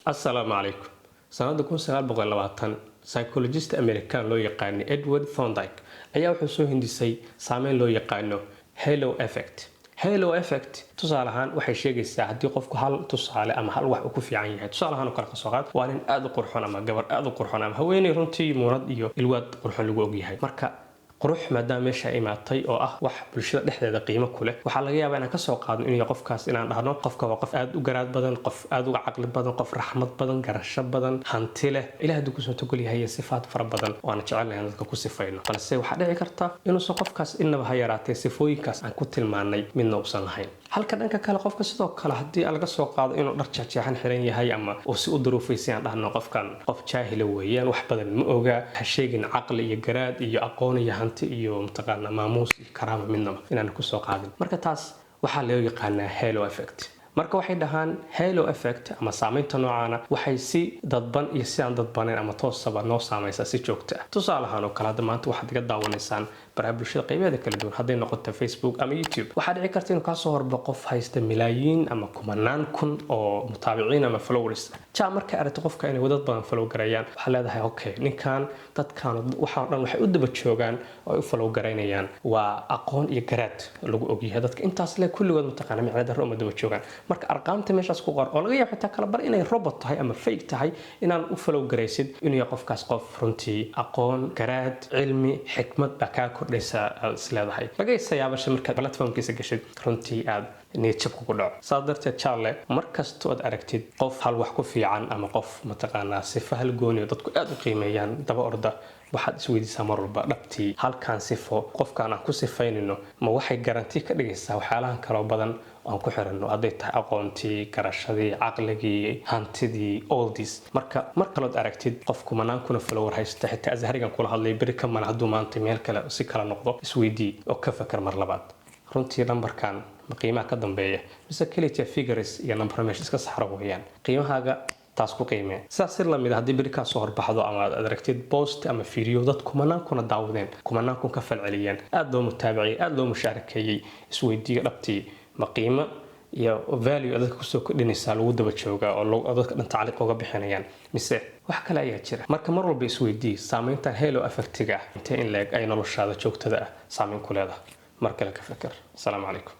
السلام عليكم. سنة 1920 psychologist American loo yaqaan Edward Thorndike ayaa wuxuu soo hindisay saameyn loo yaqaano halo effect. Halo effect tusaale ahaan waxay sheegaysaa haddii qofku hal tusaale ama hal wax uu ku fiican yahay tusaale ahaan kala soo qaad waa nin aad u qurxoon ama gabar aad u qurxoon ama haweeney runtii muunad iyo ilwaad qurxoon lagu og yahay marka qurux maadaama meesha imaatay oo ah wax bulshada dhexdeeda qiimo ku leh waxa laga yaabaa inaan ka soo qaadno in qofkaas inaan dhahno qofka waa qof aad u garaad badan qof aad u caqli badan qof raxmad badan garasho badan hanti leh ilaahay duu ku soo tagol yahay sifaad fara badan oo aan jecelnahay dadka ku sifayno balse waxa dhici karta inuu soo qofkaas inaba ha yaraatay sifooyinkaas aan ku tilmaanay midna uusan lahayn halka dhanka kale qofka sidoo kale hadii laga soo qaado inuu dhar jeexan xiran yahay ama oo si u duruufaysan dhahno qofkan qof jaahil weeyaan wax badan ma oga ha sheegin caqli iyo garaad iyo aqoon iyo hanti iyo mutaqaana maamuus iyo karaama midnaba inaan ku soo qaadin marka taas waxa loo yaqaanaa halo effect marka waxay dhahaan halo effect ama saameynta noocaana waxay si dadban iyo si aan dadbaneyn ama toosaba noo saamaysaa si joogto ah tusaale ahaan oo kala maanta waxaad iga daawanaysaan baraha bulshada qaybadeeda kala duwan haday noqoto Facebook ama YouTube waxa dhici karta inuu ka soo horbo qof haysta milaayiin ama kumanaan kun oo mutaabiciin ama followers marka aragto qofka inay wadad badan follow gareeyaan waxa leedahay okay ninkan dadkan waxa dhan waxay u daba joogaan oo ay u follow gareynayaan waa aqoon iyo garaad lagu og yahay dadka intaas le kulligood mutaqaana micnada roo ma daba joogaan marka arqaamta meeshaas ku qor oo laga yaabo xitaa kala bar inay robot tahay ama fake tahay inaan u follow gareysid inuu yahay qofkaas qof runtii aqoon garaad cilmi xikmad baka kordhaysa isleedahay laga yaabasho marka platformkiisa gashid runtii aad niyad ku dhaco saadarteed Charlie markastoo aad aragtid qof hal wax ku fiican ama qof mutaqaana sifa hal gooni dadku aad u qiimeeyaan daba orda waxaad isweydiisaa mar walba dhabtii halkan sifo qofkaan aan ku sifaynino ma waxay garanti ka dhigaysaa waxyaalahan kala badan aan ku xirano haday tahay aqoontii garashadii caqligii hantidii all this marka kalood aragtid qofku manaan kuna follower haysta xitaa azharigan kula hadlay bari ka man haduu maanta meel kale si kala noqdo isweydii oo ka fakar mar labaad runtii numberkan qiimaha ka dambeeya mise kaliya figures iyo number meesha iska saxro weeyaan qiimahaaga taas ku qiimee saas la mid hadii bari ka soo horbaxdo ama aad aragtid post ama video dad kumanaan kuna daawadeen kumanaan kun ka falceliyeen aad loo mutaabicay aad loo mushaarakeeyay isweydiiga dhabtii ma qiimo iyo value dadka ku soo kordhinaysa lagu daba jooga oo dadka dhan tacliiq uga bixinayaan mise wax kale ayaa jira marka mar walba isweydii saameynta halo effectiga intee in leeg ay noloshaada joogtada ah saameyn ku leedahay markale ka fakar. Assalamu alaykum.